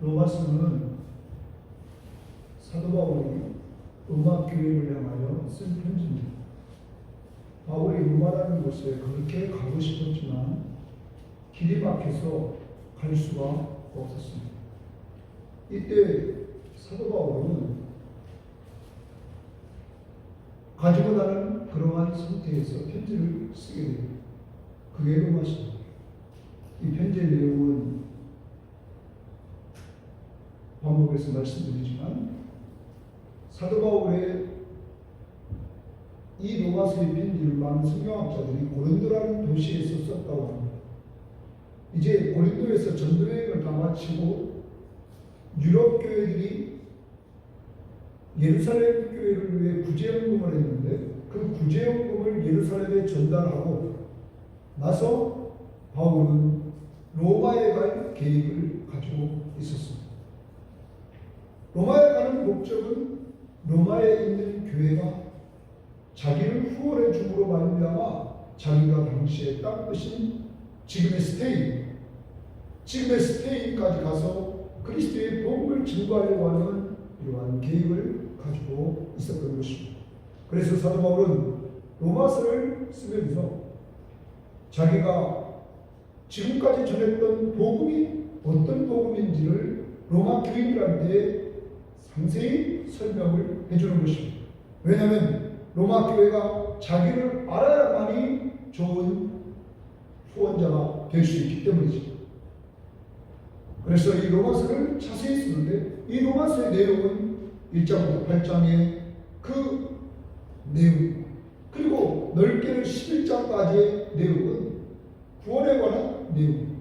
로마서는 사도 바울이 로마 교회를 향하여 쓴 편지입니다. 바울이 로마라는 곳에 그렇게 가고 싶었지만 길이 막혀서 갈 수가 없었습니다. 이때 사도 바울은 가지고 가는 그러한 상태에서 편지를 쓰게 됩니다. 그게 로마서입니다. 이 편지의 내용은 반복해서 말씀드리지만 사도 바울의 이 로마서의 편지를 많은 성경학자들이 고린도라는 도시에서 썼다고 합니다. 이제 고린도에서 전도여행을 다 마치고 유럽 교회들이 예루살렘 교회를 위해 구제연금을 했는데 그 구제연금을 예루살렘에 전달하고 나서 바울은 로마에 갈 계획을 가지고 있었습니다. 로마에 가는 목적은 로마에 있는 교회가 자기를 후원해 줌으로 말미암아 자기가 당시에 땅 뜻인 지금의 스페인까지 가서 그리스도의 복음을 증거하려고 하는 이러한 계획을 가지고 있었던 것입니다. 그래서 사도 바울은 로마서를 쓰면서 자기가 지금까지 전했던 복음이 어떤 복음인지를 로마 교인들한테 상세히 설명을 해주는 것입니다. 왜냐하면 로마 교회가 자기를 알아야만이 좋은 후원자가 될 수 있기 때문이죠. 그래서 이 로마서를 자세히 쓰는데 이 로마서의 내용은 1장부터 8장의 그 내용 그리고 넓게는 11장까지의 내용은 구원에 관한 내용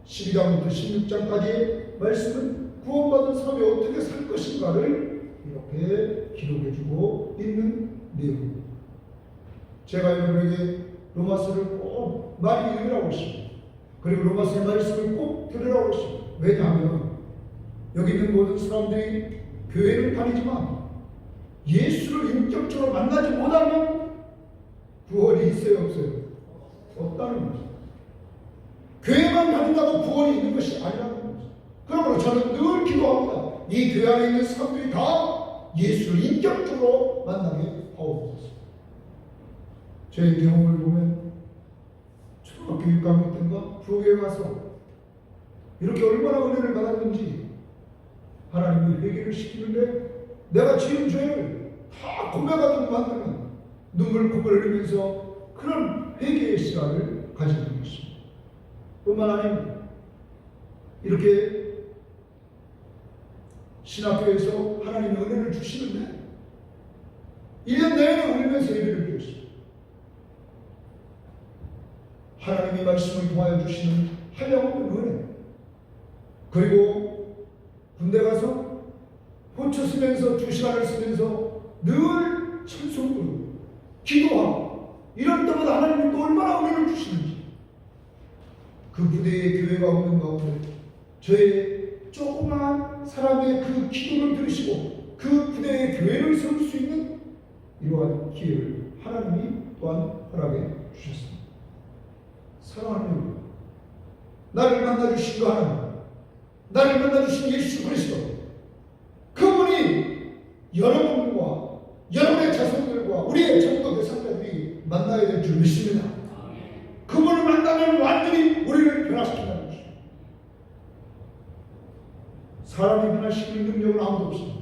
12장부터 16장까지의 말씀은 구원받은 사람이 어떻게 살 것인가를 이렇게 기록해주고 있는 내용. 제가 여러분에게 로마서를 꼭 많이 읽으라고 했습니다. 그리고 로마서의 말씀을 꼭 들으라고 했습니다. 왜냐하면 여기 있는 모든 사람들이 교회를 다니지만 예수를 인격적으로 만나지 못하면 구원이 있어요 없어요? 없다는 거죠. 교회만 다닌다고 구원이 있는 것이 아니라는 거죠. 그러므로 저는 늘 기도합니다. 이 교회 안에 있는 사람들이 다 예수를 인격적으로 만나게 하옵소서. 제 경험을 보면 초등학교 6학년 때인가 부교에 가서 이렇게 얼마나 은혜를 받았는지 하나님이 회개를 시키는데 내가 지은 죄를 다 고백하도록 만드는 눈물콧물을 흘리면서 그런 회개의 시간을 가지는 것입니다. 뿐만 아니라 이렇게 신학교에서 하나님의 은혜를 주시는데 1년 내내 울면서 예배를 드렸습니다. 하나님이 말씀을 통하여 주시는 한량없는 은혜. 그리고 군대 가서 호처 쓰면서 2시간을 쓰면서 늘 찬송 부르고 기도하고 이럴 때마다 하나님이 또 얼마나 은혜를 주시는지 그 부대의 교회가 없는 가운데 저의 조그마한 사람의 그 기도를 들으시고 그 부대의 교회를 세울 수 있는 이러한 기회를 하나님이 또한 허락해 주셨습니다. 사랑하는 여러분, 나를 만나주신 그 하나님, 나를 만나주신 예수 그리스도, 그분이 여러분과 여러분의 자손들과 우리의 전도 대상자들이 만나야 될 줄 믿습니다. 그분을 만나면 완전히 우리를 변화시킨다는 것입니다. 사람이 변화시키는 능력은 아무도 없습니다.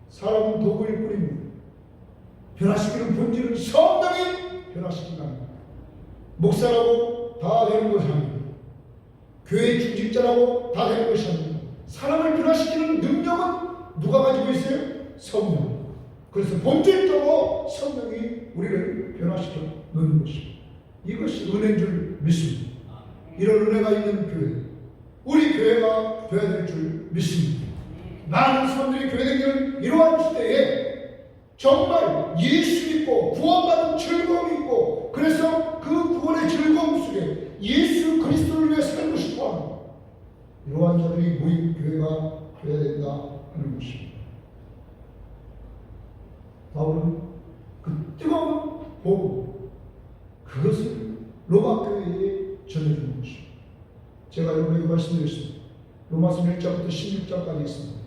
사람은 도구일 뿐입니다. 변화시키는 본질은 성령이 변화시킨다는 겁니다. 목사라고 다 되는 것이 아닙니다. 교회 중직자라고 다 되는 것이 아닙니다. 사람을 변화시키는 능력은 누가 가지고 있어요? 성령. 그래서 본질적으로 성령이 우리를 변화시켜 놓는 것입니다. 이것이 은혜인 줄 믿습니다. 이런 은혜가 있는 교회, 우리 교회가 되어야 될 줄 믿습니다. 많은 사람들이 교회 다니는 이러한 시대에 정말 예수 믿고 구원받은 즐거움이 있고 그래서 그 구원의 즐거움 속에 예수 그리스도를 위해 살고 싶어하는 이러한 자들이 모인 교회가 되어야 된다 하는 것입니다. 바울은 그 뜨거운 복음 그것을 로마 교회에 전해주는 것입니다. 제가 여러분에게 말씀드렸습니다. 로마서 1장부터 16장까지 있습니다.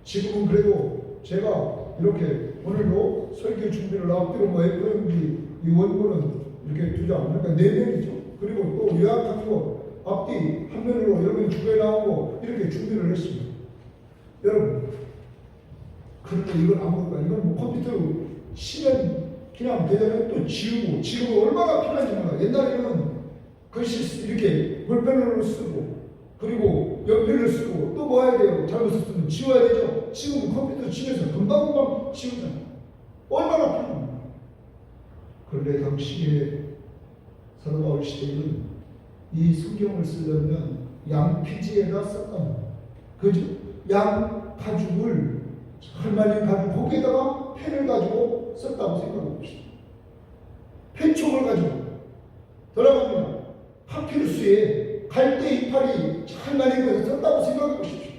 지금은 그래도 제가 이렇게 오늘도 설교 준비를 앞뒤로 뭐 FMG 이 원고는 이렇게 두 장, 그러니까 4면이죠. 그리고 또 요약한 거 앞뒤 한 면으로 여러분 주에 나오고 이렇게 준비를 했습니다. 여러분, 그런데 이건 아무것도 이건 뭐 컴퓨터로 치면 그냥 되면 또 지우고 지금 얼마나 편한지 몰라. 옛날에는 글씨 이렇게 볼펜으로 쓰고 그리고 연필을 쓰고 또 뭐 해야 돼요? 잘못 쓰면 지워야 되죠. 지금 컴퓨터 치면서 금방금방 지우잖아요. 얼마나 편합니까? 그런데 당시에 사도 바울 시대에는 이 성경을 쓰려면 양피지에다 썼답니다. 그죠? 양 가죽을 할머니 가죽 거기에다가 펜을 가지고 썼다고 생각해 봅시다. 펜촉을 가지고 돌아갑니다. 파피루스에 갈대 이파리 할머니 거에서 썼다고 생각해 보십시오.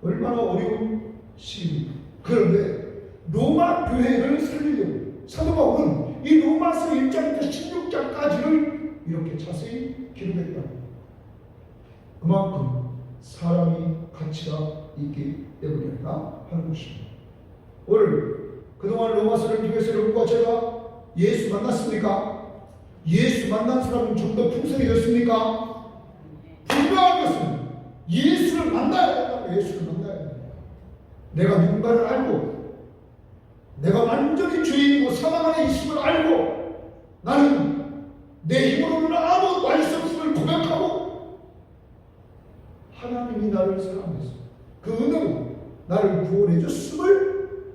얼마나 어려운 시기입니까? 그런데 로마 교회를 살리려고 사도 바울은 이 로마서 1장부터 16장까지를 이렇게 자세히 기록했다. 그만큼 사람이 가치가 있기 때문이다 하는 것입니다. 오늘 그동안 로마서를 통해서 여러분과 제가 예수 만났습니까? 예수 만난 사람은 좀 더 풍성해졌습니까? 분명한 것은 예수를 만나야 된다. 예수를 만나야 된다. 내가 누군가를 알고 내가 완전히 죄인이고 사망 안에 있음을 알고 나는 내 힘으로는 아무것도 할 수 없음을 고백하고 하나님이 나를 사랑해서 그 은혜로 나를 구원해 줬음을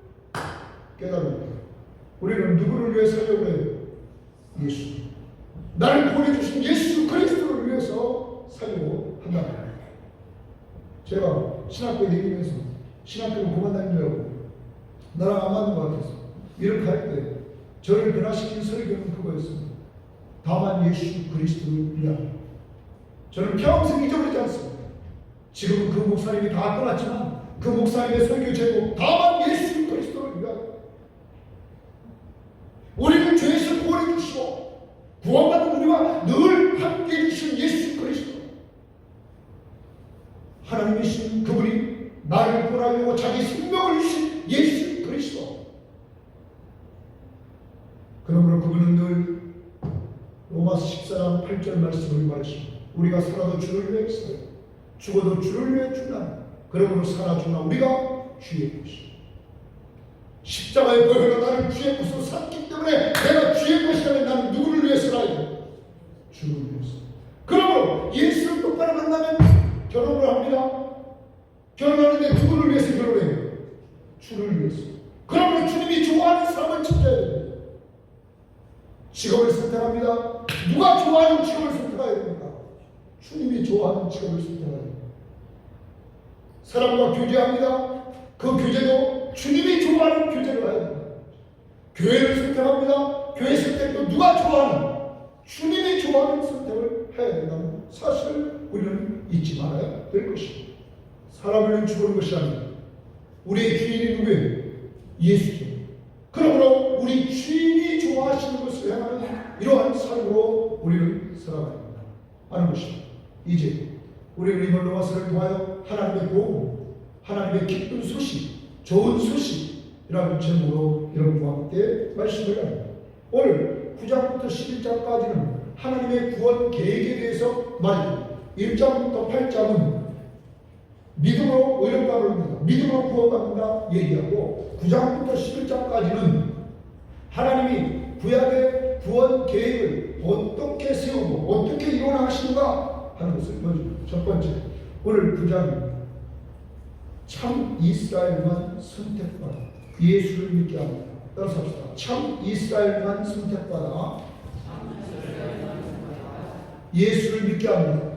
깨달습니다. 우리는 누구를 위해 살려고 해요? 예수. 나를 구원해 주신 예수 그리스도를 위해서 살려고 한다. 제가 신학교에 다니면서 신학교를 그만 다니려고 나랑 안 맞는 것 같아서 이렇게 할 때 저를 변화시킨 설교는 그거였습니다. 다만 예수 그리스도를 위하여. 저는 평생 잊어버리지 않습니다. 지금은 그 목사님이 다 떠났지만 그 목사님의 설교 제목 다만 예수 그리스도를 위하여. 우리를 죄에서 구원해 주시고 구원받은 우리와 늘 함께 해주신 예수 그리스도. 하나님이신 그분이 나를 구원하려고 자기 생명을 주신 예수 그리스도. 그러므로 그분은 늘 로마서 14장 8절 말씀을 말했습니다. 우리가 살아도 주를 위해 살아요. 죽어도 주를 위해 죽나. 그러므로 살아 죽나 우리가 주의 것이다. 십자가의 보혈로 나를 주의 것으로 삼기 때문에 내가 주의 것이라면 나는 누구를 위해 살아야 돼? 주를 위해서. 그러므로 예수를 똑바로 만나면 결혼을 합니다. 결혼하는데 누구를 위해서 결혼해요? 주를 위해서. 그러므로 주님이 좋아하는 사람을 찾아야 됩니다. 직업을 선택합니다. 누가 좋아하는 직업을 선택해야 됩니까? 주님이 좋아하는 직업을 선택해야 됩니다. 사람과 교제합니다. 그 교제도 주님이 좋아하는 교제를 해야 됩니다. 교회를 선택합니다. 교회 선택도 누가 좋아하는 주님이 좋아하는 선택을 해야 된다는 사실을 우리는 잊지 말아야 될 것입니다. 사람을 위해 죽은 것이 아니라 우리의 주인이 누구예요? 예수죠. 그러므로 우리 주인이 좋아하시는 것을 행하는 이러한 삶으로 우리는 살아가야 합니다. 하는 것입니다. 이제 우리는 이번 로마서를 통하여 하나님의 복음, 하나님의 기쁜 소식, 좋은 소식이라는 제목으로 여러분과 함께 말씀을 합니다. 오늘 9장부터 11장까지는 하나님의 구원 계획에 대해서 말입니다. 1장부터 8장은 믿음으로 의롭다입니다. 믿음으로 구원받는다 얘기하고 9장부터 11장까지는 하나님이 구약의 구원 계획을 어떻게 세우고 어떻게 이루어나가시는가 하는 것을 보여줍니다. 첫 번째, 오늘 9장입니다. 참 이스라엘만 선택받아 예수를 믿게 합니다. 따라서 합시다. 참 이스라엘만 선택받아 예수를 믿게 합니다.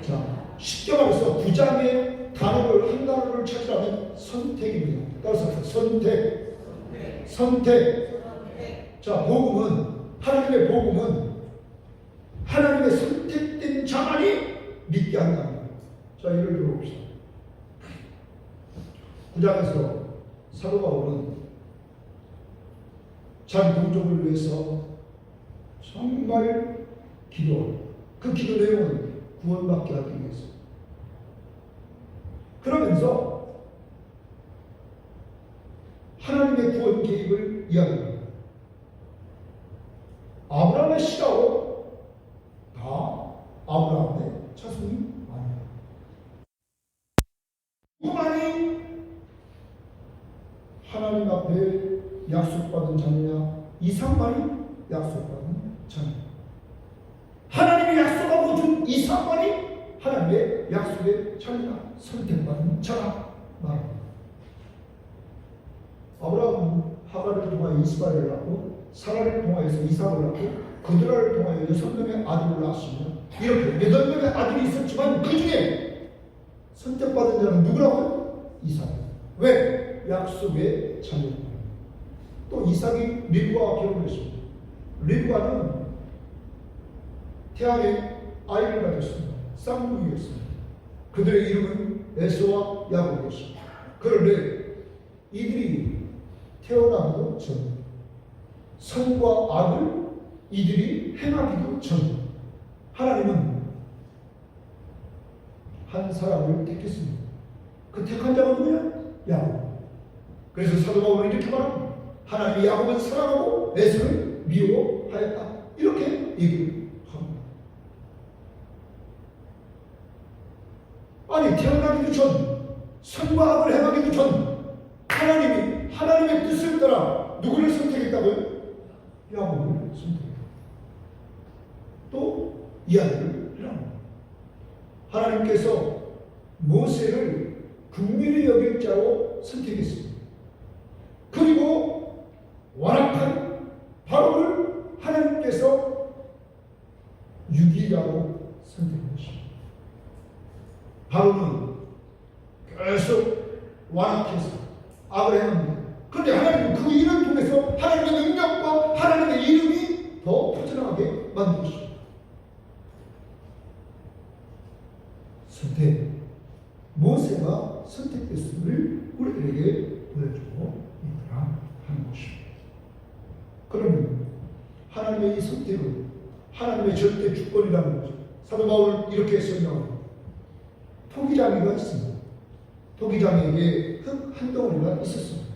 자, 쉽게 말해서 9장의 단어를 한 단어를 찾으라면 선택입니다. 따라서 선택. 선택. 자, 복음은 하나님의 복음은 하나님의 선택된 자만이 믿게 한다. 자, 예를 들어봅시다. 9장에서 사도 바울은 자기 동족을 위해서 정말 기도하고 그 기도 내용은 구원받게 하기 위해서. 그러면서 하나님의 구원 계획을 이야기합니다. 아브라함의 씨라고 다 아브라함의 자손이 아니에요. 누구만이 하나님 앞에 약속받은 자녀냐? 이삭만이 약속받은 자녀. 하나님이 약속하고 준 이삭만이 하나님의 약속의 자녀가 선택받은 자가 말합니다. 아브라함은 하갈을 통하여 이스마엘을 낳고 사라를 통하여서 이삭을 낳고 그드라를 통하여 6명의 아들을 낳았으며 이렇게 8명의 아들이 있었지만 그 중에 선택받은 자는 누구라고요? 이삭이에요. 왜? 약속의 자녀입니다. 또 이삭이 리브가와 결혼했습니다. 리브가는 태아에 아이를 가졌습니다. 쌍둥이였습니다. 그들의 이름은 에서와 야곱이었습니다. 그런데 이들이 태어나기도 전, 선과 악을 이들이 행하기도 전, 하나님은 한 사람을 택했습니다. 그 택한 자가 누구야? 야곱. 그래서 사도 바울은 이렇게 말합니다. 하나님이 야곱은 사랑하고 에서를 미워하였다. 이렇게 얘기를 합니다. 아니, 태어나기도 전, 선과 악을 행하기도 전, 하나님이 하나님의 뜻을 따라 누구를 선택했다고요? 야곱을 선택했다. 또 이야기를 합니다. 하나님께서 모세를 긍휼히 여길 자로 선택했습니다. 그리고 완악한 바로를 하나님께서 유기자로 선택하셨습니다. 바로는 계속 완악해서 악을 행합니다. 그런데 하나님은 그 일을 통해서 하나님의 능력과 하나님의 이름이 더 퍼져나가게 만들었습니다. 선택. 모세가 선택됐음을 우리들에게 보여주고 있더라 하는 것입니다. 그러면 하나님의 이 선택은 하나님의 절대 주권이라는 거죠. 사도 바울은 이렇게 설명합니다. 토기장이가 있습니다. 토기장이에게 흙 한 덩어리가 있었습니다.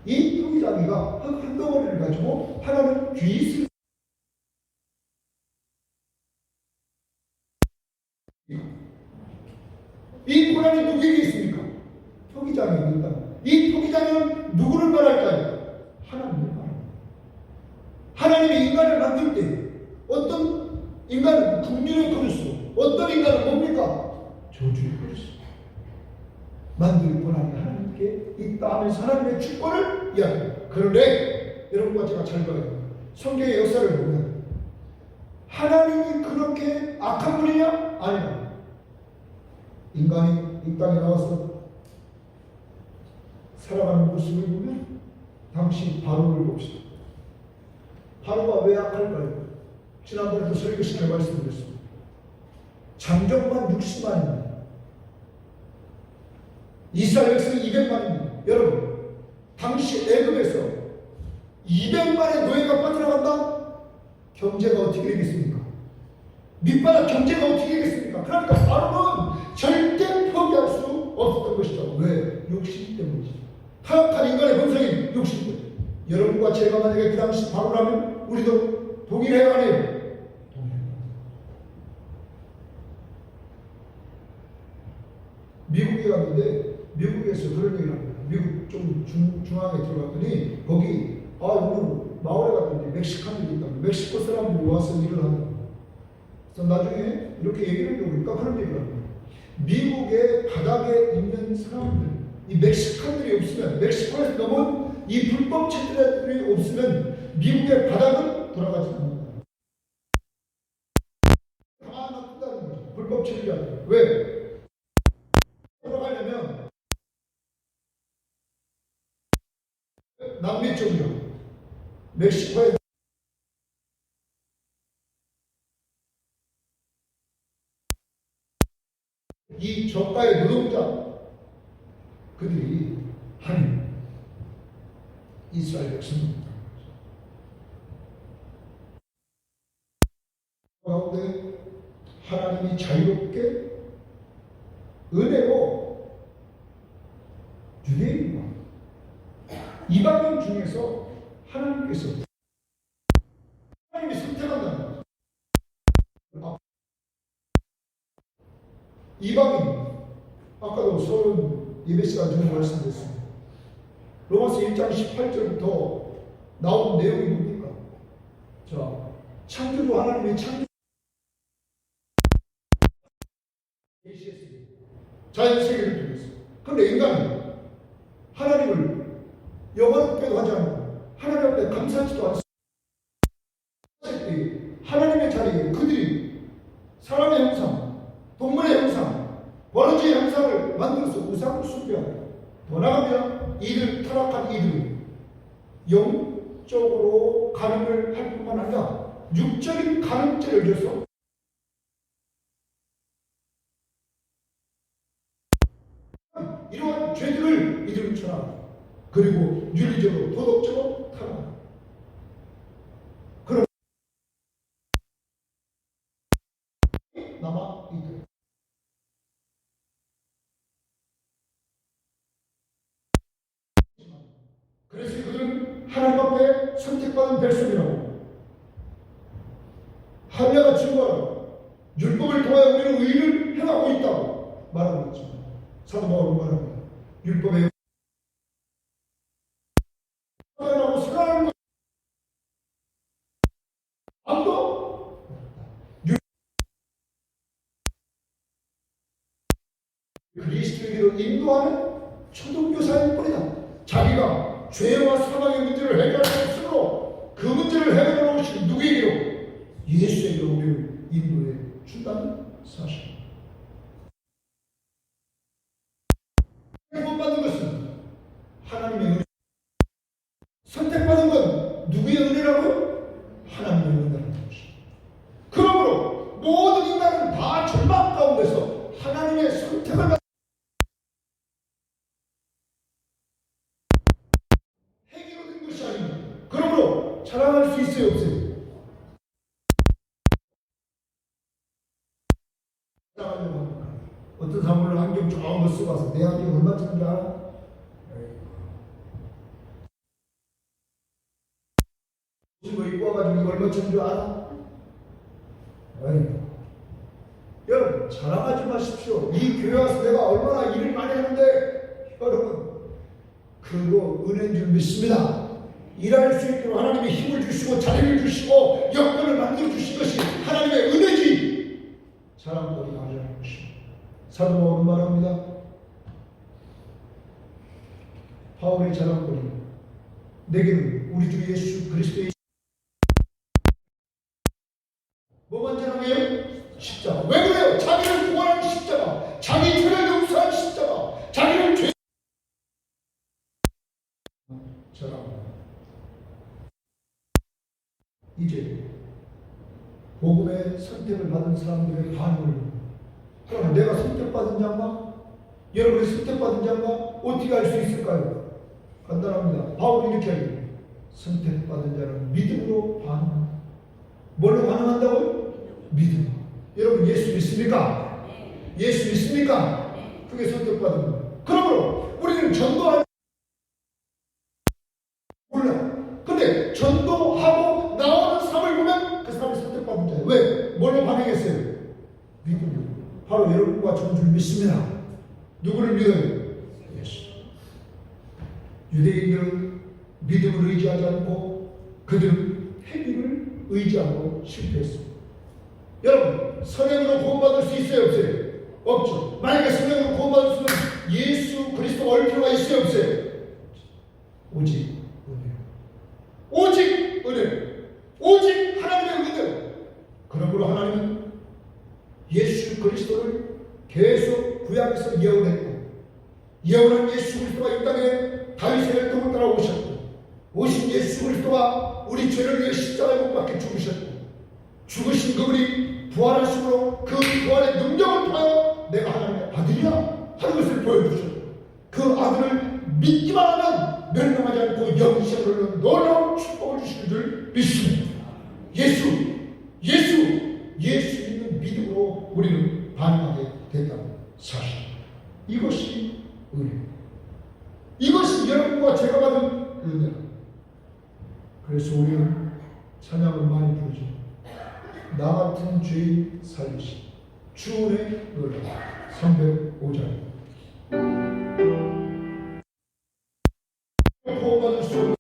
이 토기장이가 흙 한 덩어리를 가지고 하나는 귀 이 고난이 누구에게 있습니까? 토기장에 있다. 이 토기장은 누구를 말할까요? 하나님을 말합니다. 하나님이 인간을 만들 때 어떤 인간은 긍휼의 그릇으로, 어떤 인간은 뭡니까? 저주의 그릇으로 만들 권한이 하나님께 있다 하면서 하나님의 주권을 이야기합니다. 그런데 여러분과 제가 잘 봐야 됩니다. 성경의 역사를 보면 하나님이 그렇게 악한 분이냐? 아니요. 인간이 이 땅에 나와서 살아가는 모습을 보면 당시 바로를 봅시다. 바로가 왜 악할까요? 지난번에도 설교 시간에 말씀드렸습니다. 장정만 60만입니다. 이스라엘 백성 200만입니다. 여러분, 당시 애굽에서 200만의 노예가 빠져나간다? 경제가 어떻게 되겠습니까? 밑바닥 경제가 어떻게 되겠습니까? 그러니까 바로는 절대 포기할 수 없었던 것이죠. 왜? 욕심 때문이죠. 타락한 인간의 본성인 욕심 때문에. 여러분과 제가 만약에 그 당시 바로라면 우리도 동일해야 하네요. 동일해요. 미국에 갔는데 미국에서 그런 얘기를 합니다. 미국 좀 중앙에 들어갔더니 거기 오늘 마을에 갔더니 멕시칸들이 있다. 멕시코 사람들이 와서 일을 한다. 그래서 나중에 이렇게 얘기를 해보니까 그런 얘기를 합니다. 미국의 바닥에 있는 사람들, 이 멕시칸들이 없으면, 멕시코에서 넘은 이 불법 체류자들이 없으면 미국의 바닥은 돌아가지 않는다. 다 놔둔다는 거죠. 불법 체류자들. 왜? 돌아가려면 남미 쪽이요. 멕시코에 이 저가의 노동자 그들이 한 이스라엘 백성입니다. 가운데 하나님이 자유롭게 은혜로 유대인과 이방인 중에서 하나님께서 하나님이 선택한다는 거죠. 이방인, 아까도 서른 예배 시간 전에 말씀드렸습니다. 로마서 1장 18절부터 나온 내용이 뭡니까? 자, 창조주 하나님의 창조 자연세계를 통해서. 그런데 인간은 하나님을 영원롭게도 하지 않고 하나님 앞에 감사하지도 않습니다. 하나님의 자리에 그들이 사람의 형상, 동물의 형상, 버러지의 형상을 만들어서 우상을 숭배하고, 더 나아갑니다. 이들 타락한 이들은 영적으로 가늠을 할 뿐만 아니라 육적인 가늠죄를 져서 이러한 죄들을 이들은 전하고, 그리고 윤리적으로 도덕적으로 타락하고, 그럼 남아 있다. 그래서 그들은 하나님 앞에 선택받은 백성이라고, 하나가 증거하고 율법을 통하여 우리는 의를 행하고 있다고 말하고 있죠. 사도 바울은 말합니다. 율법에 하고 생각하는 것 아무도 그리스도인으로 인도하는 초등교사일 뿐이다. 자기가 죄와 사망의 문제를 해결할 수 없으므로 그 문제를 해결해 놓으신 누구에게로? 예수에게로 우리를 인도해 준다는 사실. 구원받는 것은 하나님의 은혜. 선택받은 건 누구의 은혜라고요? 하나님의 은혜라는 것입니다. 그러므로 모든 인간은 다 절망 가운데서 하나님의 선택을 받는 행위로 된 것이 아닙니다. 그러므로 자랑할 수 있어요, 없어요? 자랑하려고 합니다. 어떤 사람은 안경 좋은 거 쓰고 와서 내 안경 얼마 짜리인지 알아? 이거 입고 와가지고 이거 얼마 짜리인 줄 알아? 여러분, 자랑하지 마십시오. 이 교회 와서 내가 얼마나 일을 많이 하는데, 여러분, 그거 은혜인 줄 믿습니다. 일할 수 있도록 하나님이 힘을 주시고 자리를 주시고 여건을 만들어 주신 것이 하나님의 은혜지, 자랑거리가 아니라는 것입니다. 사도 바울은 말합니다. 바울의 자랑거리, 내게는 우리 주 예수 그리스도의 뭐만 자랑해요? 십자가. 왜 그래요? 자기를 구원하는 십자가, 자기 죄를 용서하는 십자가, 자기를 죄 자랑합니다. 이제 복음의 선택을 받은 사람들의 반응을, 그럼 내가 선택받은 자인가? 여러분이 선택받은 자인가? 어떻게 알 수 있을까요? 간단합니다. 바울이 이렇게 하죠. 선택받은 자는 믿음으로 반응한다. 뭘로 반응한다고요? 믿음. 여러분 예수 믿습니까? 예수 믿습니까? 그게 선택받은 거예요. 그러므로 우리는 전도하는 몰라. 근데 전도하고 나오는 삶을 보면 그 사람이 선택받은 자예요. 왜? 뭘로 반응했어요? 믿음으로. 바로 여러분과 저는 줄 믿습니다. 누구를 믿어요? 예수. 유대인들은 믿음을 의지하지 않고 그들은 행위를 의지하고 실패했습니다. 여러분, 선행으로 구원받을 수 있어요, 없어요? 없죠. 만약에 선행으로 구원받을 수 있는 예수 그리스도가 올 필요가 있어요, 없어요? 오직 은혜. 오직 은혜. 오직 하나님의 은혜로. 그러므로 하나님은 예수 그리스도를 계속 구약에서 예언했고, 예언한 예수 그리스도가 이 땅에 다윗의 혈통을 따라 오셨고, 오신 예수 그리스도가 우리 죄를 위해 십자가에 못 박혀 죽으셨고, 죽으신 그분이 부활하심으로 그 부활의 능력을 통하여 내가 하나님의 아들이야 하는 것을 보여주셨고, 그 아들을 믿기만 하면 멸망하지 않고 영생을 얻는 놀라운 축복을 주시는 줄 믿습니다. 예수 믿는 믿음으로 우리는 반응하게 됐다는 사실. 이것이 은혜. 이것이 여러분과 제가 받은 은혜다. 그래서 우리는 찬양을 많이 부르죠. 나 같은 죄인 살리시 주 은혜 놀라. 305장. 보호받을 수 없는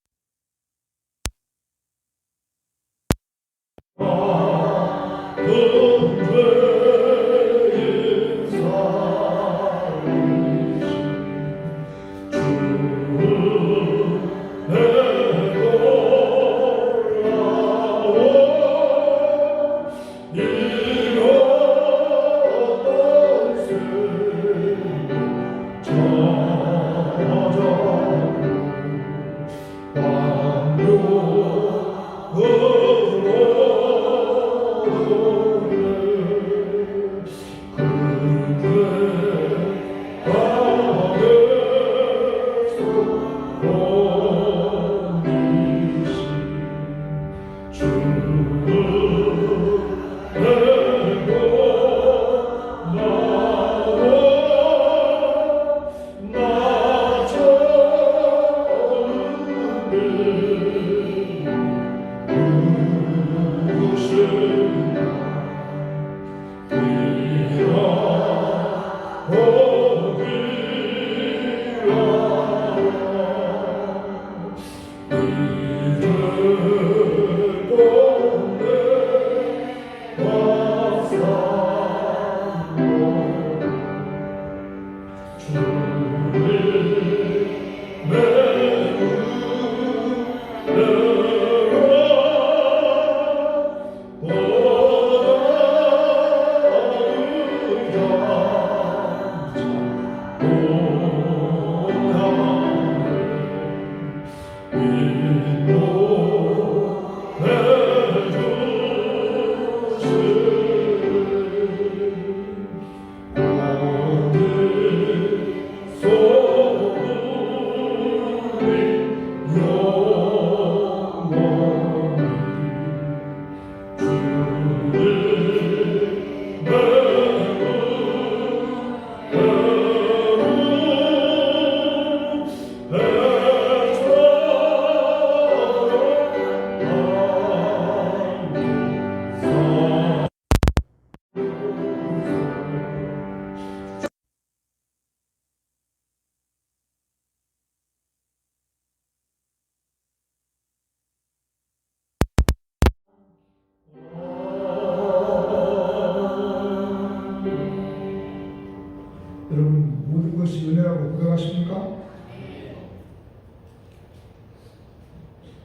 여러분 모든 것이 은혜라고 고백하십니까?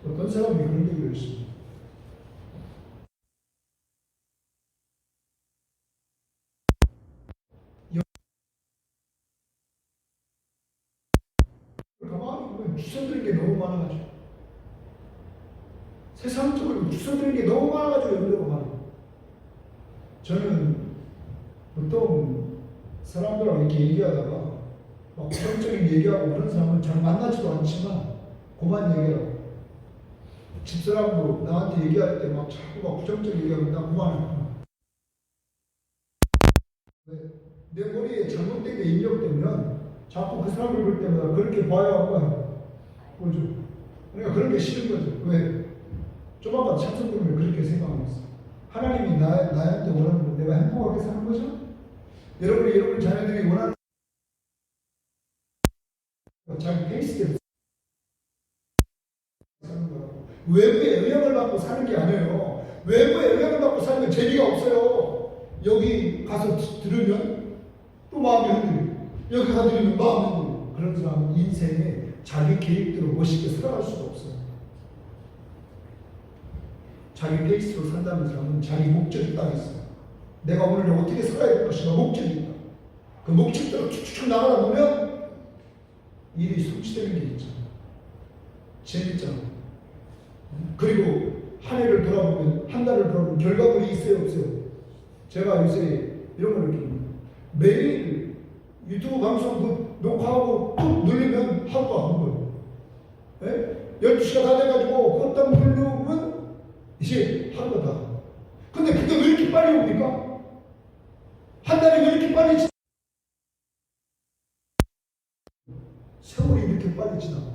어떤 사람이 그런 얘기를 했습니다. 가만히 보면 주선드린 게 너무 많아가지고 세상적으로 주선드린 게 너무 많아가지고 연대가 많아요. 저는 보통 사람들하고 이렇게 얘기하다가 막 부정적인 얘기하고 그런 사람은 잘 만나지도 않지만 그만 얘기하고 집사람도 나한테 얘기할 때 막 자꾸 막 부정적인 얘기하면 나 그만해. 내 머리에 잘못된 게 인정되면 자꾸 그 사람을 볼 때마다 그렇게 봐야 한 거야. 보죠. 그러니까 그런 게 싫은 거죠. 왜? 조만간 참선님을 그렇게 생각하고 있어. 하나님이 나한테 원하는 건 내가 행복하게 사는 거죠? 여러분 자녀들이 원하는 자기 페이스대로 사는 거라고. 외부의 영향을 받고 사는 게 아니에요. 외부의 영향을 받고 사는 건 재미가 없어요. 여기 가서 들으면 또 마음이 흔들리고 여기 가서 들으면 마음이 흔들리고 그런 사람은 인생에 자기 계획대로 멋있게 살아갈 수가 없어요. 자기 페이스로 산다는 사람은 자기 목적이 딱 있어요. 내가 오늘 어떻게 살아야 될 것인가 목적이 있다. 그 목적대로 쭉쭉 나가다 보면 일이 성취되는 게 있잖아. 재밌잖아. 그리고 한 해를 돌아보면 한 달을 돌아보면 결과물이 있어요 없어요? 제가 요새 이런 걸 느낍니다. 매일 유튜브 방송 녹화하고 뚝 누르면 하루가 한 거예요. 12시가 다 돼가지고 껐다 누르면 이제 하루가 다. 근데 그게 왜 이렇게 빨리 옵니까? 빨리 세월이 이렇게 빨리 지나.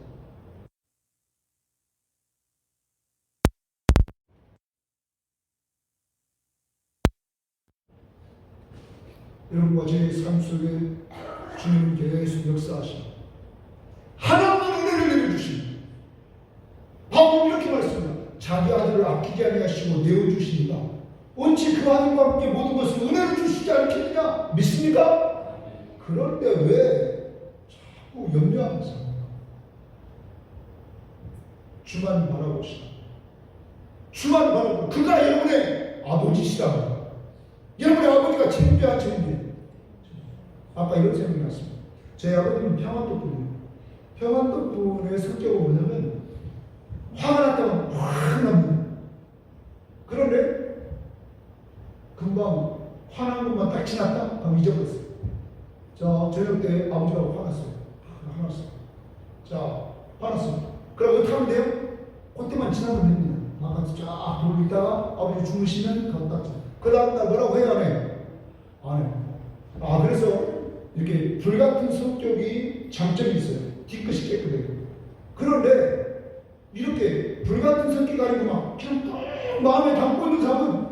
여러분과 제 삶 속에 주님은 계속 역사하시고 하나님은 은혜를 내려주십니다. 바울은 이렇게 말씀합니다. 자기 아들을 아끼지 아니하시고 내어주시니까 어찌 그 아들과 함께 모든 것을 은혜로 주시지 않겠느냐 믿습니까? 그런데 왜 자꾸 염려하면서 주만 바라봅시다. 주만 바라보고 그가 여러분의 아버지시다. 여러분의 아버지가 천주야 천주. 아까 이런 생각이 났습니다. 제 아버지는 평안도 분이에요. 평안도 분의 성격은 뭐냐면 화가 났다면 확 납니다. 그런데 금방 화난 것만 딱 지났다? 그럼 잊어버렸어요. 자, 저녁 때 아버지가 화났어요. 화났어요. 자, 화났어요. 그럼 어떻게 하면 돼요? 그때만 지나면 됩니다. 아까 쫙 돌리다가 아버지 주무시면 갔다. 그 다음날 뭐라고 해야 하네? 안 해요. 그래서 이렇게 불같은 성격이 장점이 있어요. 뒤끝이 깨끗해요. 그런데 이렇게 불같은 성격이 아니고 막 그냥 마음에 담고 있는 사람은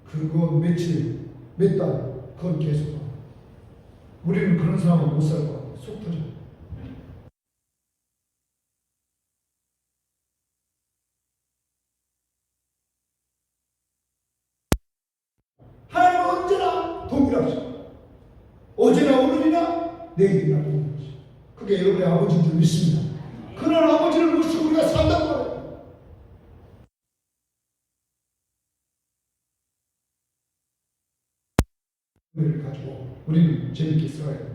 그거 며칠, 몇 달, 그건 계속. 우리는 그런 사람은 못 살 것 같아요. 속 터져. 하나님은 언제나 동일하시고 어제나 오늘이나 내일이나 동일하시고 그게 여러분의 아버지인 줄 믿습니다. 그런 아버지를 모시고 우리가 산다고 말해요. 을 가지고 우리는 재밌게 살아야 돼요.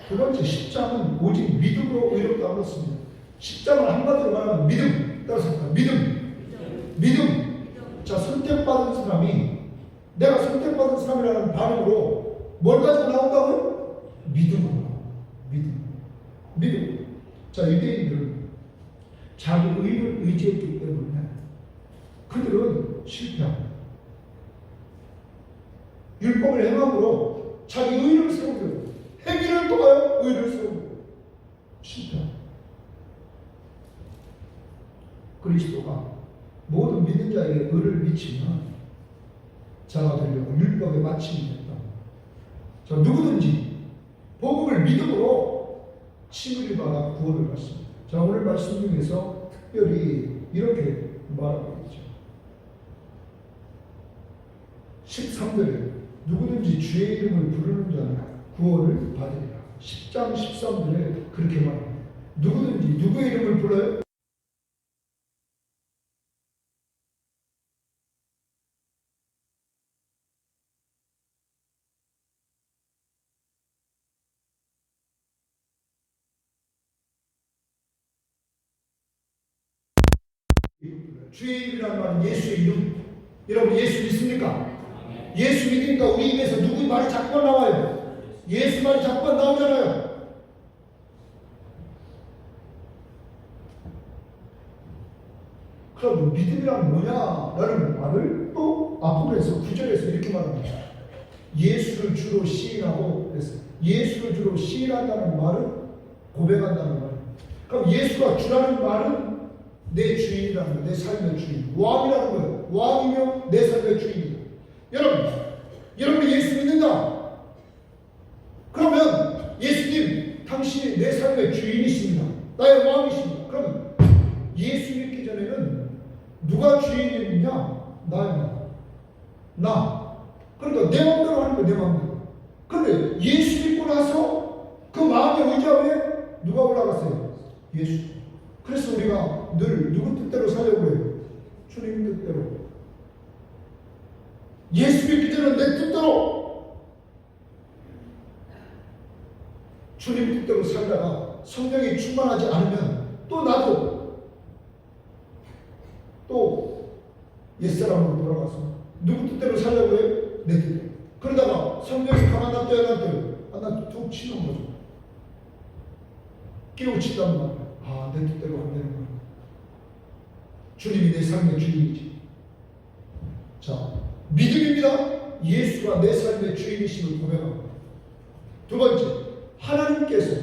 두 번째, 십장은 오직 믿음으로 의롭다 하였습니다. 십장을 한마디로 말하면 믿음. 따라서 믿음. 자, 선택받은 사람이 내가 선택받은 사람이라는 반응으로 뭘 가지고 나온다고요? 믿음으로. 믿음. 자, 유대인들은 자기 의를 의지했기 때문에 그들은 실패합니다. 율법을 행함으로 자기 의를 세우고 행위를 통하여 의를 세우고 실패합니다. 그리스도가 모든 믿는 자에게 의를 미치면 자가 되려고 율법에 마침이 됐다. 자, 누구든지 복음을 믿음으로 칭의를 받아 구원을 받습니다. 자, 오늘 말씀 중에서 특별히 이렇게 말하고 있죠. 13절에 누구든지 주의 이름을 부르는 자는 구원을 받으리라. 10장 13절에 그렇게 말합니다. 누구든지 누구의 이름을 불러요? 주의 이름이라는 말은 예수의 이름. 여러분 예수 믿습니까? 예수 믿으니까 우리 입에서 누구의 말이 자꾸만 나와요. 예수 말이 자꾸만 나오잖아요. 그럼 믿음이란 뭐냐라는 말을 또 앞부분에서 9절에서 이렇게 말합니다. 예수를 주로 시인하고 그랬어요. 예수를 주로 시인한다는 말은 고백한다는 말이에요. 그럼 예수가 주라는 말은 내 주인이라는 거예요. 내 삶의 주인. 왕이라는 거예요. 왕이며 내 삶의 주인이다. 여러분이 예수 믿는다. 그러면 예수님, 당신이 내 삶의 주인이십니다. 나의 왕이십니다. 그러면 예수 믿기 전에는 누가 주인이냐? 나입니다. 나. 그러니까 내 마음대로 하는 거야, 내 마음대로. 그런데 예수 믿고 나서 그 마음의 의지하에 누가 올라갔어요? 예수. 그래서 우리가 늘 누구 뜻대로 살려고 해요? 주님 뜻대로. 예수 믿기 전에 내 뜻대로 주님 뜻대로 살다가 성령이 충만하지 않으면 또 나도 또 옛사람으로 돌아가서 누구 뜻대로 살려고 해요? 내 뜻대로. 그러다가 성령이 가만 놔둬야 나 툭 치는 거죠. 깨우치단 말이야. 내 뜻대로 안 되는 거야. 주님이 내 삶의 주인이지. 자, 믿음입니다. 예수가 내 삶의 주인이심을 고백합니다. 두 번째, 하나님께서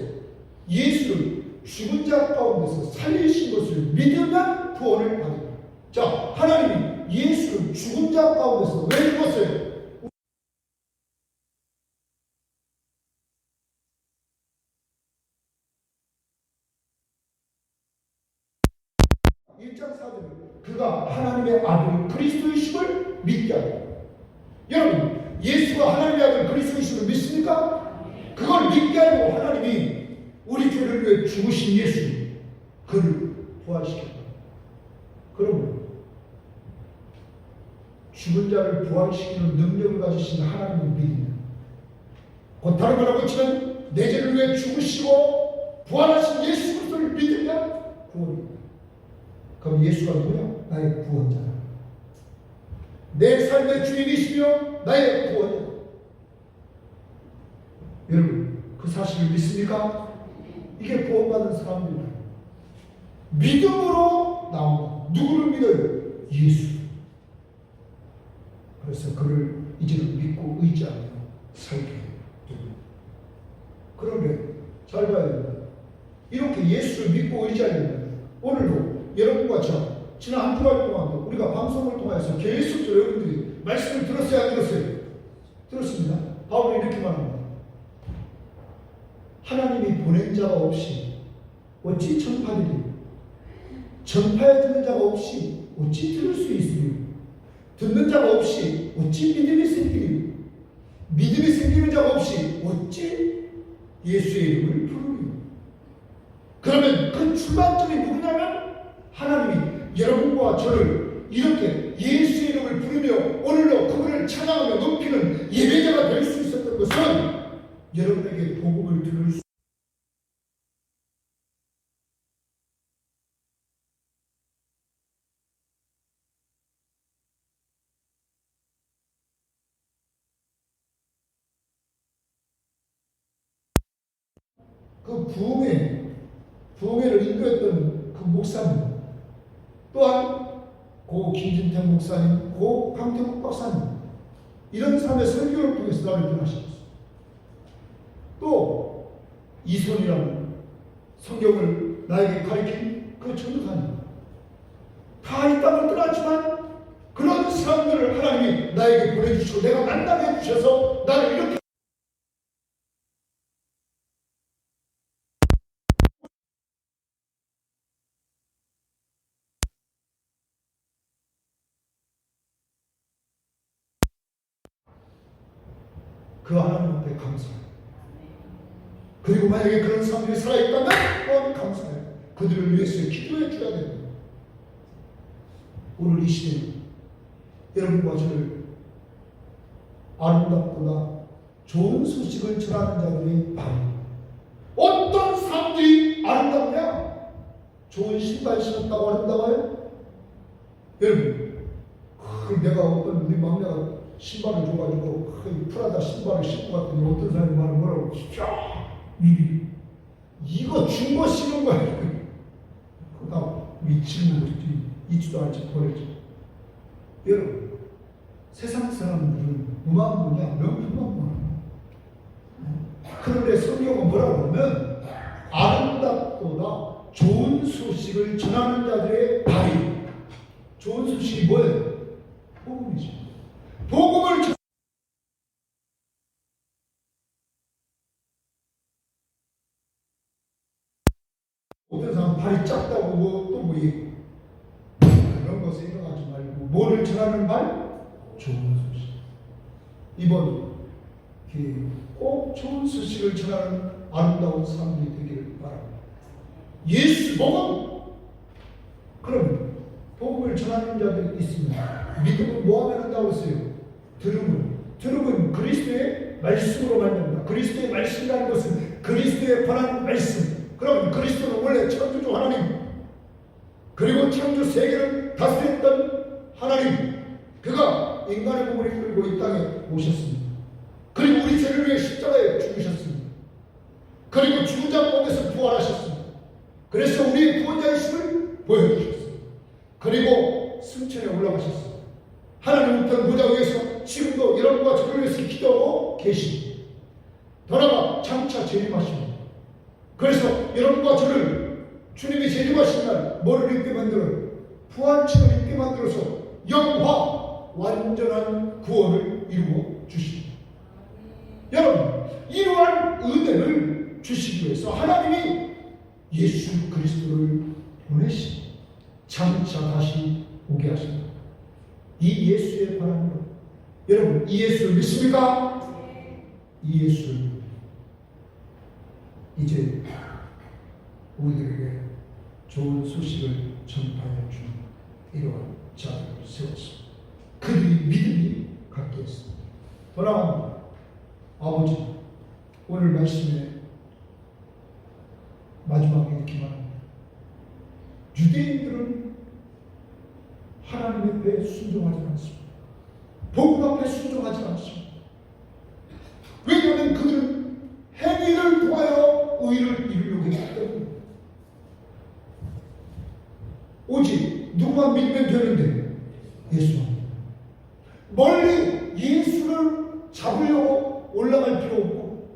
예수를 죽은 자 가운데서 살리신 것을 믿으면 구원을 받는다. 자, 하나님이 예수를 죽은 자 가운데서 왜 죽었어요? 1장 4절에 그가 하나님의 아들 그리스도이심을 믿게 하라. 여러분, 예수가 하나님의 아들 그리스도이심을 믿습니까? 그걸 믿게 하려고 하나님이 우리 죄를 위해 죽으신 예수, 그를 부활시켰다. 그러면 죽은 자를 부활시키는 능력을 가지신 하나님을 믿는다. 곧 다른 말로 치면 내 죄를 위해 죽으시고 부활하신 예수 그리스도를 믿으면 구원입니다. 그럼 예수가 누구냐? 나의 구원자다. 내 삶의 주인이시며 나의 구원이다. 여러분, 그 사실을 믿습니까? 이게 구원받은 사람들이다. 믿음으로 나온다. 누구를 믿어요? 예수. 그래서 그를 이제는 믿고 의지하며 살게 해요. 그런데 잘 봐야 됩니다. 이렇게 예수를 믿고 의지하려면 오늘도 여러분과 저 지난 한 주간 동안 우리가 방송을 통해서 계속적으로 여러분들이 말씀을 들었어요, 안 들었어요? 들었습니다. 바울이 이렇게 말합니다. 하나님이 보낸 자가 없이 어찌 전파되리요? 전파에 듣는 자가 없이 어찌 들을 수 있으리요? 듣는 자가 없이 어찌 믿음이 생기리요? 믿음이 생기는 자가 없이 어찌 예수의 이름을 부르리요? 그러면 그 출발점이 누구냐면 하나님이 여러분과 저를 이렇게 예수의 이름을 부르며 오늘도 그분을 찬양하며 높이는 예배자가 될 수 있었던 것은 여러분에게 복음을 들을 수 그 부흥회를 인도했던 그 목사님, 또한 고 김진태 목사님, 고 강태국 박사님, 이런 사람의 설교를 통해서 나를 변화시켰어요. 또 이손이라는 성경을 나에게 가르친 그 전도사님, 다 이 땅을 떠났지만 그런 사람들을 하나님이 나에게 보내주시고 내가 만나게 해주셔서 나를 이렇게 그 하나님 앞에 감사해요. 그리고 만약에 그런 사람들이 살아있다면 또한 감사해요. 그들을 위해서 기도해 줘야 됩니다. 오늘 이 시대는 여러분과 저를 아름답거나 좋은 소식을 전하는 자들이 많아요. 어떤 사람들이 아름답냐? 좋은 신발 신었다고 아름다워요? 여러분, 내가 어떤 우리 막내가 신발을 줘가지고 프라다 신발을 신고 갔더니 어떤 사람이 말은 뭐라고 이거 준 거 신은 거야. 그다 미치는 거지. 있지도 않지 버렸지. 여러분, 세상 사람들은 뭐만 보냐? 명품만 보냐? 그런데 성경은 뭐라고 하면 아름답도다 좋은 소식을 전하는 자들의 발이. 좋은 소식이 뭐예요? 복음이죠. 복음을 어떤 사람 발이 작다고 또 그런 거 생각하지 말고 뭐를 전하는 발? 좋은 소식. 이번 꼭 좋은 소식을 전하는 아름다운 사람들이 되기를 바랍니다. 예수 복음. 그럼 복음을 전하는 자들이 있으면 믿음은 뭐 하면 한다고 했어요? 들음은 그리스도의 말씀으로 말합니다. 그리스도의 말씀이라는 것은 그리스도에 관한 말씀. 그럼 그리스도는 원래 창조주 하나님, 그리고 창조 세계를 다스렸던 하나님, 그가 인간의 몸을 이끌고 이 땅에 오셨습니다. 그리고 우리 죄를 위해 십자가에 죽으셨습니다. 그리고 죽은 자 가운데서 부활하셨습니다. 그래서 우리의 구원자이심을 보여주셨습니다. 그리고 승천에 올라가셨습니다. 하나님 우편 보좌 위에서 지금도 여러분과 저를 위해서 기도하고 계십니다. 더나가 그래서 여러분과 저를 주님이 재림하신 날 뭐를 입게 만들어요? 부활체를 입게 만들어서 영화 완전한 구원을 이루어 주십니다. 여러분, 이러한 은혜를 주시기 위해서 하나님이 예수 그리스도를 보내신 장차 다시 오게 하십니다. 이 예수의 바람으로 여러분, 이 예수를 믿습니까? 이 예수를 이제 우리들에게 좋은 소식을 전파해 주는 이러한 자들을 세웠습니다. 그들이 믿음이 갖게 했습니다. 돌아갑니다. 아버지, 오늘 말씀에 마지막에 이렇게 말합니다. 유대인들은 하나님 앞에 순종하지 않습니다. 복음 앞에 순종하지 않습니다. 왜냐하면 그들은 행위를 통하여 의를 이루려고 했기 때문입니다. 오직 누구만 믿으면 되는데 예수만. 멀리 예수를 잡으려고 올라갈 필요 없고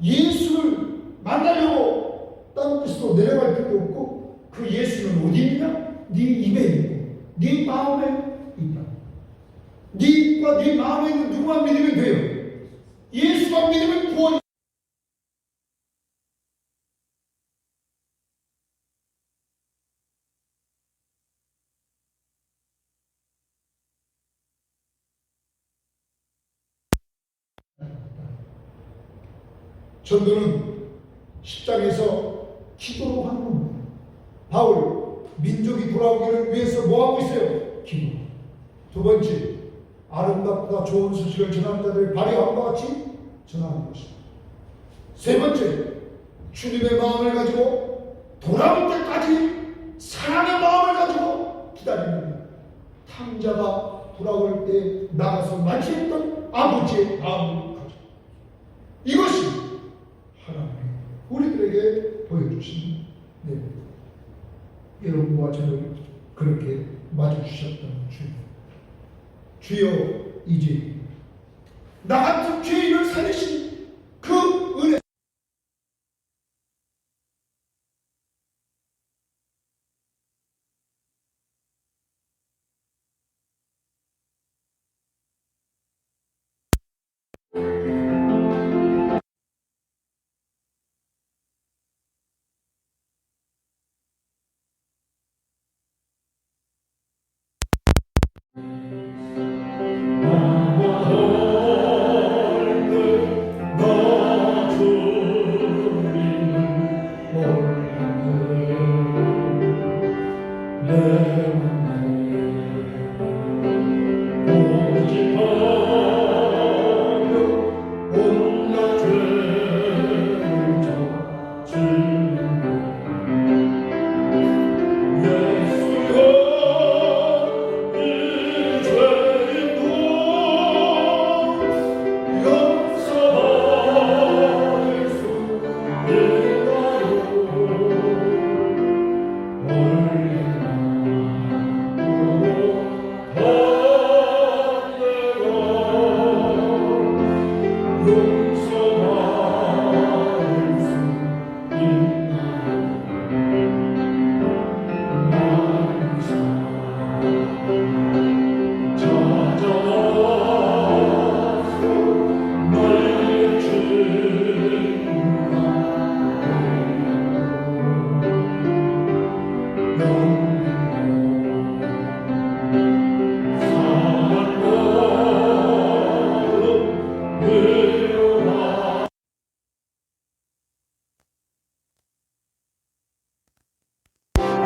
예수를 만나려고 땅끝으로 내려갈 필요 없고 그 예수는 어디 있냐? 네 입에 있고 네 마음에 있다. 네 입과 네 마음에 있는 누구만 믿으면 돼요. 예수만 믿으면 구원이. 전도는 10장에서 기도로 하는 겁니다. 바울, 민족이 돌아오기를 위해서 뭐하고 있어요? 기도. 두 번째, 아름답다 좋은 소식을 전하는 자들의 발휘함과 같이 전하는 것입니다. 세 번째, 주님의 마음을 가지고 돌아올 때까지 사랑의 마음을 가지고 기다립니다. 탕자가 돌아올 때 나가서 맞이했던 아버지의 마음을 가지고. 이것이 하나님이 우리들에게 보여주신 내용입니다. 여러분과 저를 그렇게 맞아주셨던 주여 이제 나 같은 죄인을 살리신 그 은혜.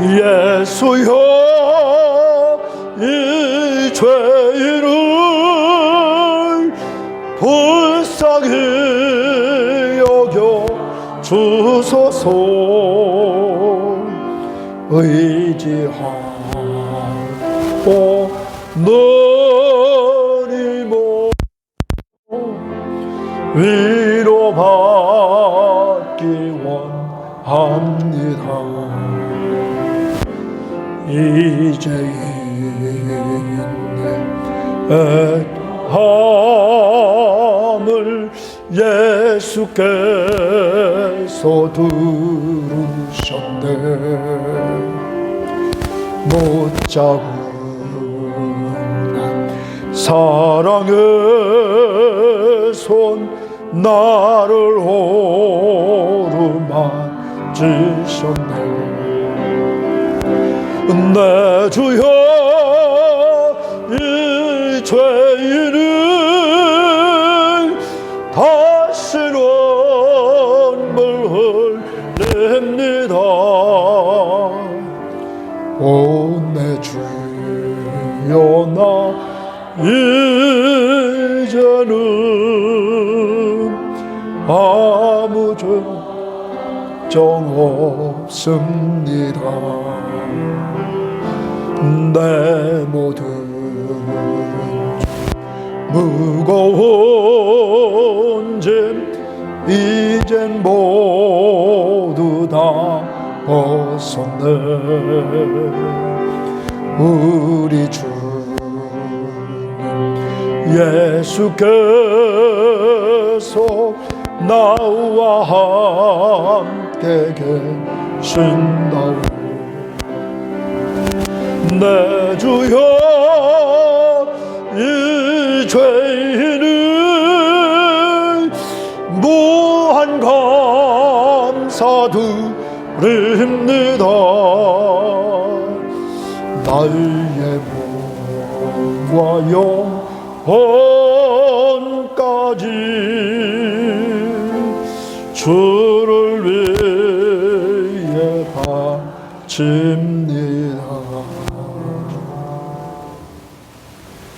예수여 이 죄인을 불쌍히 여겨 주소서. 의지하고 너니 모 위로받기 원합니다. 이제 있네 애함을 예수께서 들으셨네. 못 잡은 사랑의 손 나를 오르만지셨네. 내 주여 이 죄인은 다시는 눈물 흘립니다. 오 내 주여 나 이제는 아무 걱정 없습니다. 내 모든 무거운 짐 이젠 모두 다 벗었네. 우리 주 예수께서 나와 함께 계신다오. 내 주여 이 죄인은 무한 감사드립니다. 나의 몸과 영혼까지 주를 위해 바칩니다.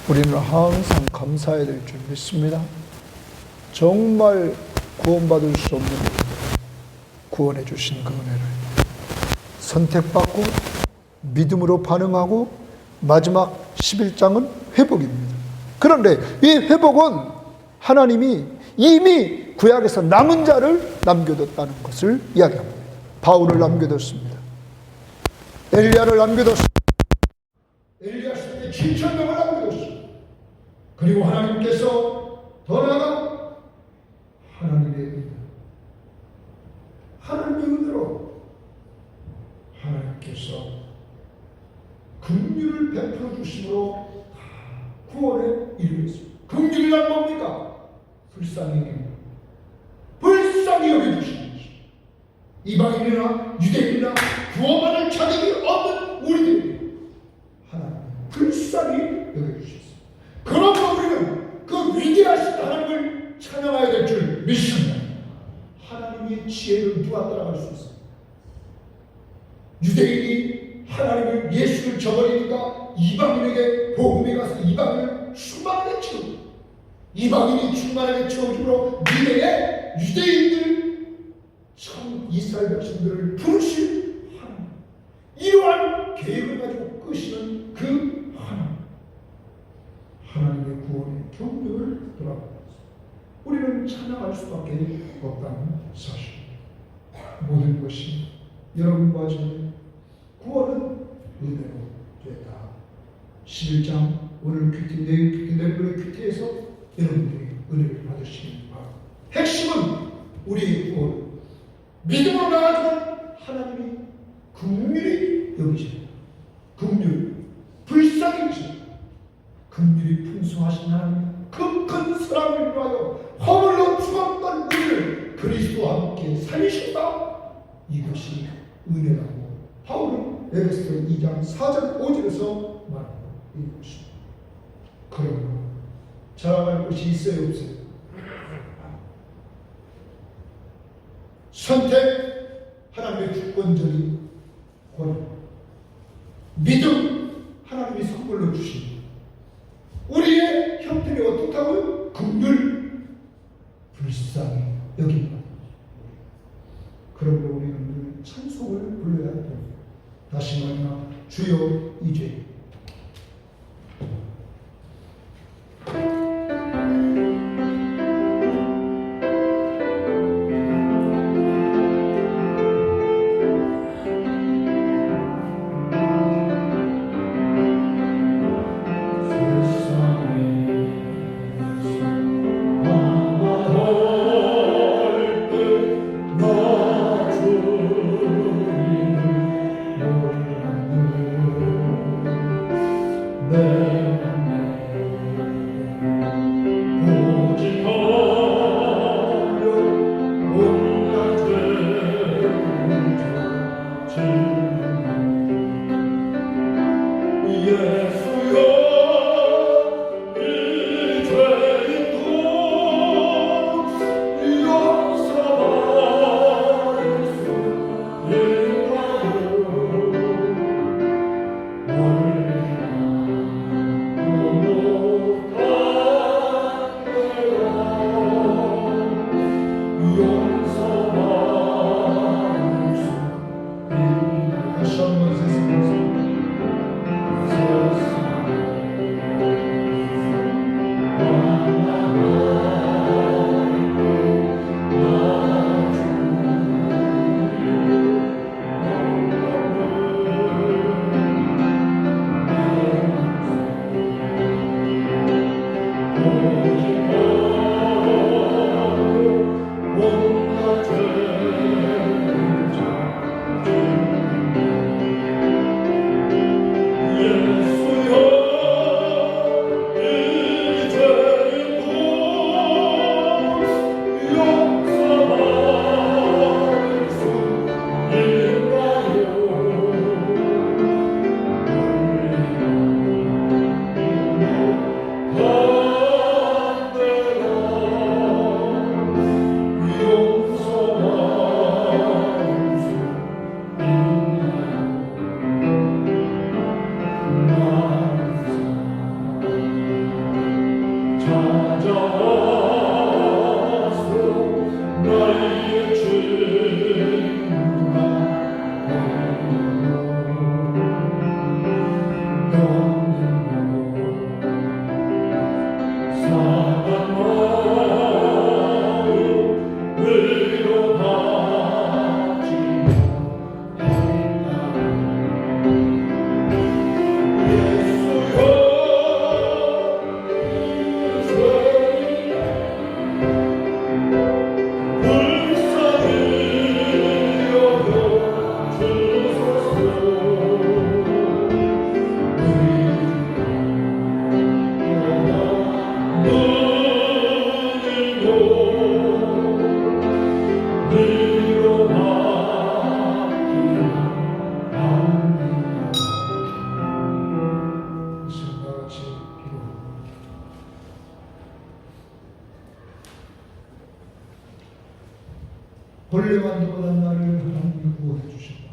우리는 항상 감사해야 될 줄 믿습니다. 정말 구원받을 수 없는 구원해 주신 그 은혜를 선택받고 믿음으로 반응하고 마지막 11장은 회복입니다. 그런데 이 회복은 하나님이 이미 구약에서 남은 자를 남겨뒀다는 것을 이야기합니다. 바울을 남겨뒀습니다. 엘리야를 남겨뒀습니다. 엘리야 시대 7,000명을 남겨뒀습니다. 그리고 하나님께서 더 나아가 하나님의 은혜로 하나님께서 긍휼을 베풀어 주심으로 구원에 이르렀습니다. 긍휼이란 뭡니까? 불쌍히 여깁니다. 불쌍히 여겨주시는 것입니다. 이방인이나 유대인이나 구원받을 자격이 없는 우리들이 하나님 불쌍히 여겨주셨습니다. 그러므로 우리는 그 위대하신 하나님을 찬양해야 될 줄 믿습니다. 하나님의 지혜를 누가 따라갈 수 있어요? 유대인이 하나님을 예수를 저버리니까 이방인에게 복음이 가서 이방인을 충만하게 채우고 이방인이 충만하게 채워주므로 미래의 유대인들 참 이스라엘 백성들을 부르실 하나님, 이러한 계획을 가지고 끄시는 그 하나님의 구원의 경륜을 돌아봅니다. 우리는 찬양할 수밖에 없다는 사실입니다. 모든 것이 여러분과 저의 구원은 은혜로 됐다. 11장 오늘 큐티, 내일 큐티, 내일의 큐티에서 여러분들이 은혜를 받으시기 바랍니다. 핵심은 우리의 구원, 믿음으로 나아가는 하나님이 긍휼히 여기십니다. 긍휼, 불쌍히 여기십니다. 긍휼이 풍성하신 하나님, 그 큰 사랑을 위하여 허물로 죽었던 우리를 그리스도와 함께 살리셨다. 이것이 은혜라고 바울은 에베소서 2장 4절 5절에서 말하고 있는 것입니다. 그러므로 자랑할 것이 있어요, 없어요? 선택, 하나님의 주권적인 권위, 믿음, 하나님이 선물로 주십니다. 우리의 형편이 어떻다고요? 긍휼, 불쌍히 여깁니다. 그러므로 우리는 늘 찬송을 불러야 됩니다. 다시 말하나 주여 이제 Oh 원래만도보다 나를 하나님이 구원해 주셨다.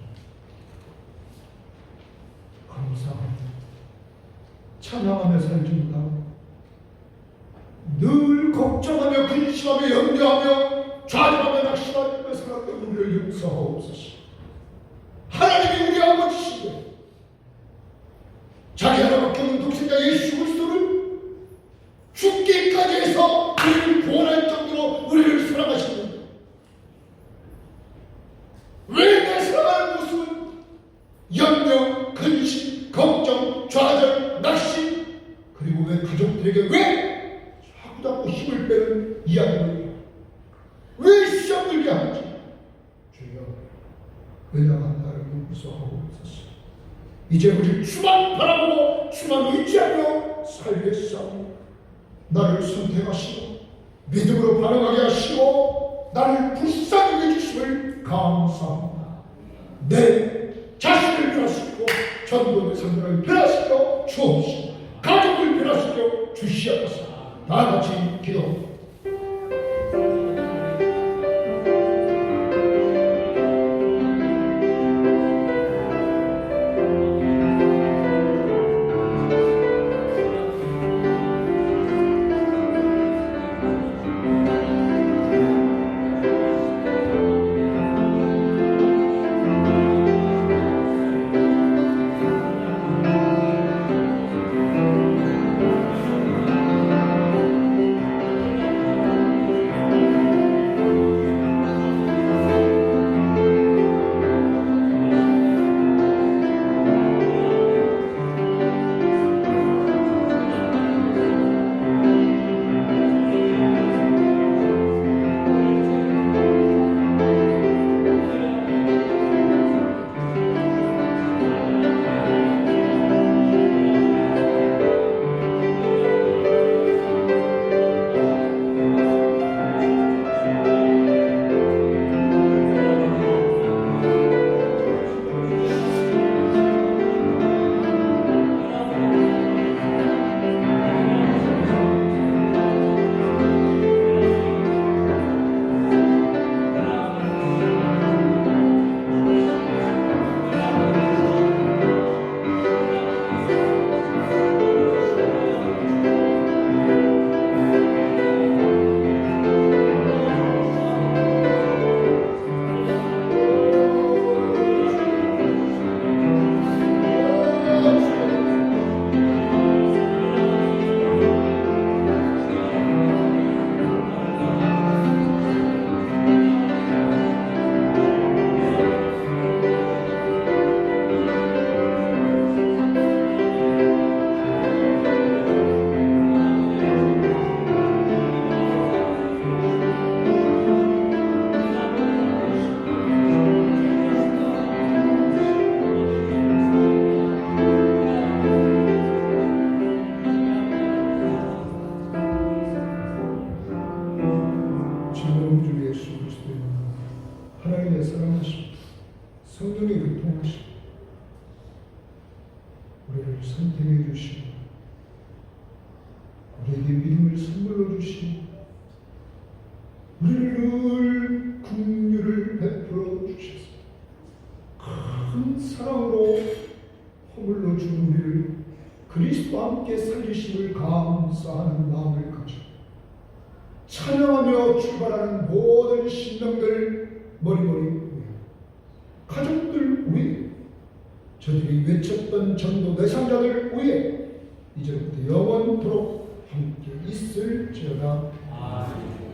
감사합니다. 찬양하며 살줍니다. 늘 걱정하며 근심하며 염려하며 좌절하며 낙심하며 생각하며 우리를 용서하옵소서. 하나님이 우리 아버지시고 자기 하나밖에 없는 독생자 예수 그리스도를 죽기까지 해서 우리를 구원할 정도로 우리를 사랑하시는데 왜 내 사랑하는 모습은 염려, 근심, 걱정, 좌절, 낙심, 그리고 왜 가족들에게 왜 자꾸 힘을 빼는 이야기를 왜 시험 들게 하는지 주여 은혜한 나를 용서하고 있었어. 이제 우리 주만 바라보고 주만 의지하며 살겠사오니 나를 선택하시고 믿음으로 반응하게 하시고 나를 불쌍히 해주심을 감사합니다. 내 자신을 변화시키고 전도의 성도를 변화시켜 주옵시고 가족을 변화시켜 주시옵소서. 다 같이 기도합니다. 성령의 교통하시고 우리를 선택해 주시고 우리에게 믿음을 선물로 주시고 우리를 늘 긍휼을 베풀어 주셔서 큰 사랑으로 허물로 준 우리를 그리스도와 함께 살리심을 감사하는 마음을 가지고 찬양하며 출발하는 모든 신령들 머리머리 위에 가족들 위에 저들이 외쳤던 전도 대상자들 위에 이제부터 영원토록 함께 있을지어다. 아멘.